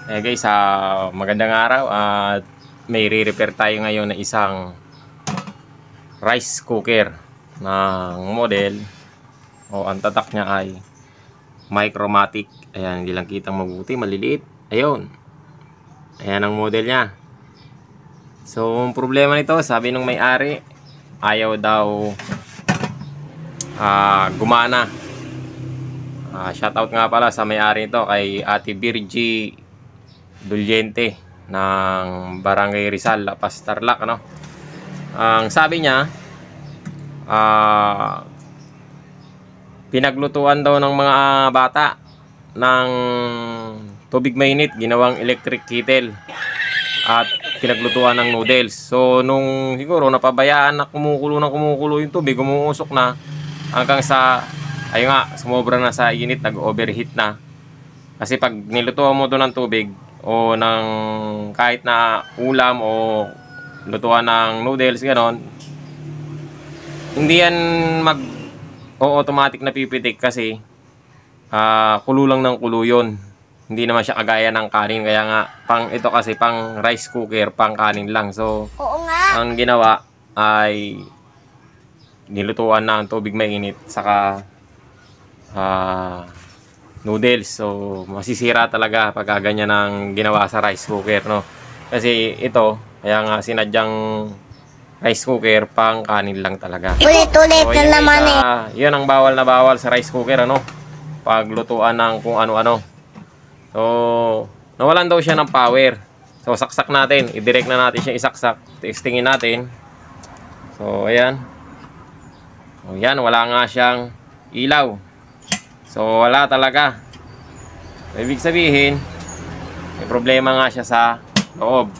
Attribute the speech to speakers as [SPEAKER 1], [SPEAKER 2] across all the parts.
[SPEAKER 1] Guys, magandang araw at may re-repair tayo ngayon na isang rice cooker ng model o ang tatak niya ay Micromatic. Ayan, hindi lang kitang mabuti, maliliit. Ayun. Ayan ang model niya. So, ang problema nito, sabi nung may-ari, ayaw daw gumana. Shoutout nga pala sa may-ari nito kay Ate Virgie Dulyente ng Barangay Rizal, La Paz, Tarlac, ano? Ang sabi niya, pinaglutuan daw ng mga bata ng tubig mainit, ginawang electric kettle at pinaglutuan ng noodles. So nung siguro napabayaan na kumukulo yung tubig, umuusok na hanggang sa ayun nga, sumobra na sa init, nag-overheat na. Kasi pag nilutuan mo doon ng tubig o ng kahit na ulam o lutuan ng noodles, ganon, hindi yan automatic na pipitik kasi kulo lang ng kulo yun. Hindi naman siya kagaya ng kanin, kaya nga ito kasi pang rice cooker, pang kanin lang. So ang ginawa ay nilutuan na ang tubig mainit saka noodles. So masisira talaga pag ganyan ang ginawa sa rice cooker, no? Kasi ito, kaya nga sinadyang rice cooker, pang kanin lang talaga.
[SPEAKER 2] Ulit-ulit
[SPEAKER 1] So,
[SPEAKER 2] na naman
[SPEAKER 1] yun ang bawal na bawal sa rice cooker, ano? Paglutuan ng kung ano-ano. So nawalan daw siya ng power. So saksak natin, i-direct na natin siya isaksak. Testingin natin. So ayan. O yan, wala nga siyang ilaw. So wala talaga. Ibig sabihin, may problema nga siya sa loob.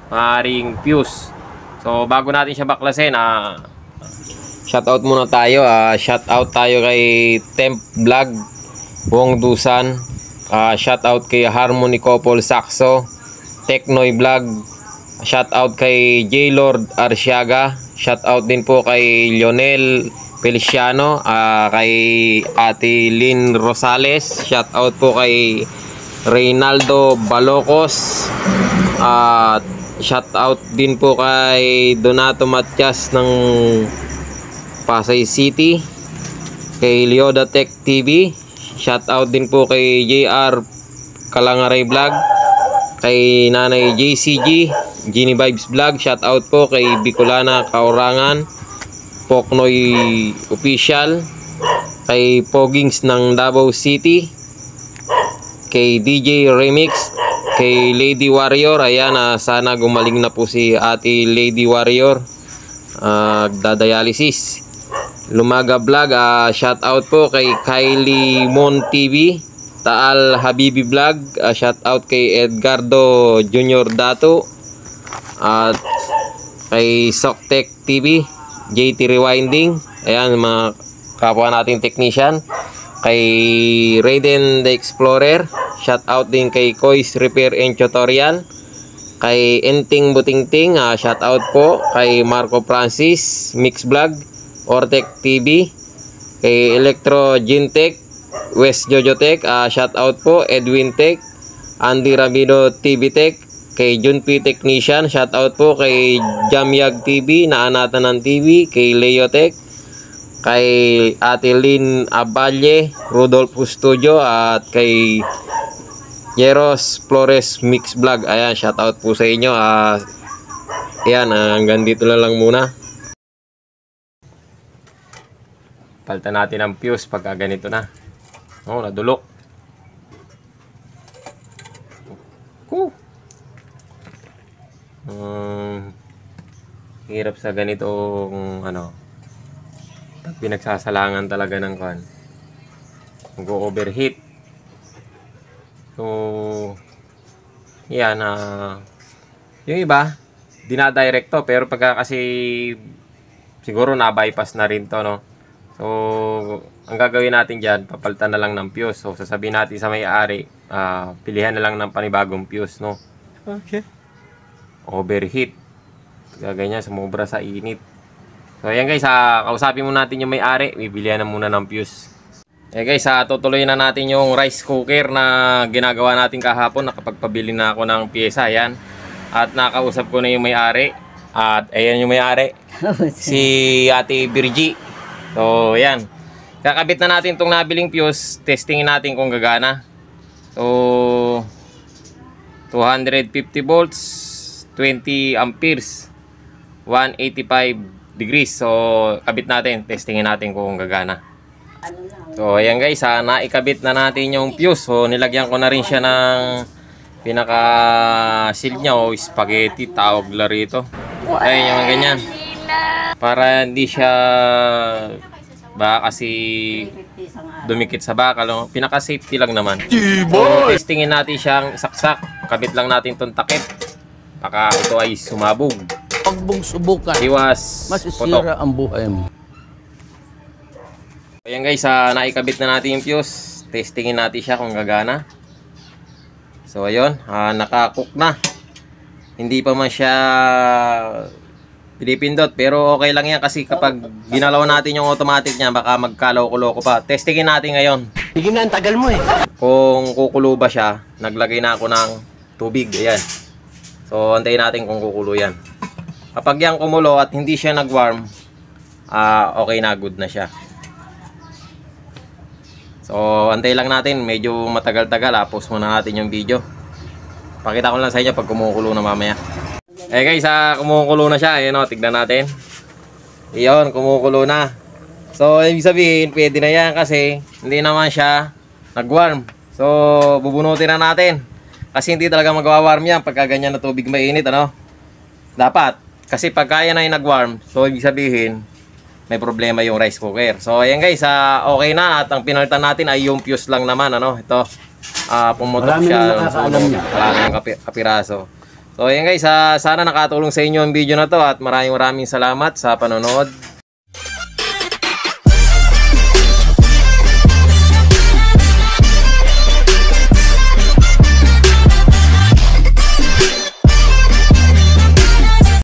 [SPEAKER 1] Maaaring fuse. So bago natin siya baklasin, shoutout muna tayo. Shoutout tayo kay Temp Vlog, Wong Dusan. Shoutout kay Harmony Couple Saxo, Teknoy Vlog. Shoutout kay J. Lord Arsiaga. Shoutout din po kay Lionel Feliciano, kay Ate Lynn Rosales. Shoutout po kay Reynaldo Balocos. Shoutout din po kay Donato Matias ng Pasay City, kay Leoda Tech TV. Shoutout din po kay JR Kalangaray Vlog, kay Nanay JCG Genie Vibes Vlog. Shoutout po kay Bicolana Kaurangan, Poknoy Official, kay Pogings ng Davao City, kay DJ Remix, kay Lady Warrior. Ayan, sana gumaling na po si Ate Lady Warrior, dadialysis. Lumaga Vlog, shoutout po kay Kylie Mon TV, Taal Habibi Vlog, shoutout kay Edgardo Junior Dato, at kay Soktek TV, JT Rewinding. Ayan, mga kapwa nating technician. Kay Raiden the Explorer, shoutout din kay Kois Repair and Tutorial, kay Enting Butingting, shoutout po kay Marco Francis Mix Vlog, Ortec TV, kay Electro Gintech, West Jojo Tech, shoutout po Edwin Tech, Andy Rabido TV Tech, kay Junpi Technician, shoutout po kay Jamyag TV, Naanatanan TV, kay Leo Tech, kay Ate Lynn Aballe, Rudolfo Studio, at kay Jeros Flores Mix Vlog. Ayan, shoutout po sa inyo. Ayan, hanggang dito na lang muna. Palitan natin ang fuse pagka ganito na. Nadulok. Hirap sa ganitong pag pinagsasalangan talaga ng kan, mag-overheat. So yan, yung iba dinadirect to, pero pagka kasi siguro na-bypass na rin to, no? So ang gagawin natin dyan, papalitan na lang ng fuse. So sasabihin natin sa may-ari, pilihan na lang ng panibagong fuse, no? Okay. Overheat. Ganyan, sumobra sa init. So ayan guys, kausapin muna natin yung may-ari. Bibilihan na muna ng fuse. Eh guys, tutuloy na natin yung rice cooker na ginagawa natin kahapon. Nakapagpabili na ako ng pyesa, yan. At nakausap ko na yung may-ari. At ayan yung may-ari, si Ate Virgie. So yan, kakabit na natin itong nabiling fuse. Testingin natin kung gagana. So 250 volts, 20 amperes, 185 degrees. So kabit natin, testingin natin kung gagana. So ayan guys, naikabit na natin yung fuse. So nilagyan ko na rin siya ng pinaka shield nya o spaghetti tawag la rito. Ayun yung ganyan, para hindi siya kasi dumikit sa bakal, no? Pinaka safety lang naman. So testingin natin siyang saksak. Kabit lang natin tong takip, baka ito ay sumabog.
[SPEAKER 2] Pag mong subukan,
[SPEAKER 1] iwas
[SPEAKER 2] masisira ang buhay mo.
[SPEAKER 1] Ayan guys, naikabit na natin yung fuse. Testingin natin siya kung gagana. So ayun, nakakook na. Hindi pa man siya pinipindot, pero okay lang yan kasi kapag ginalaw natin yung automatic niya, baka magkalaw-kuloko pa. Testingin natin ngayon.
[SPEAKER 2] Sige na, ang tagal mo eh.
[SPEAKER 1] Kung kukulo ba siya. Naglagay na ako ng tubig. Ayan. So antayin natin kung kukulo yan. Kapag yan kumulo at hindi siya nag-warm, okay na, good na siya. So, antay lang natin. Medyo matagal-tagal. Pause muna natin yung video. Pakita ko lang sa inyo pag kumukulo na mamaya. Eh guys, kumukulo na siya. Ayan o, tignan natin. Iyon, kumukulo na. So, ibig sabihin, pwede na yan kasi hindi naman siya nag-warm. So, bubunutin na natin. Kasi hindi talaga magwa-warm yan pagka ganyan na tubig mainit, ano? Dapat. Kasi pagka yan ay nag-warm, so ibig sabihin, may problema yung rice cooker. So ayan guys, okay na. At ang pinalitan natin ay yung fuse lang naman, ano. Ito, pumutok siya. Maraming kapiraso. So ayan guys, sana nakatulong sa inyo ang video na to. At maraming salamat sa panonood.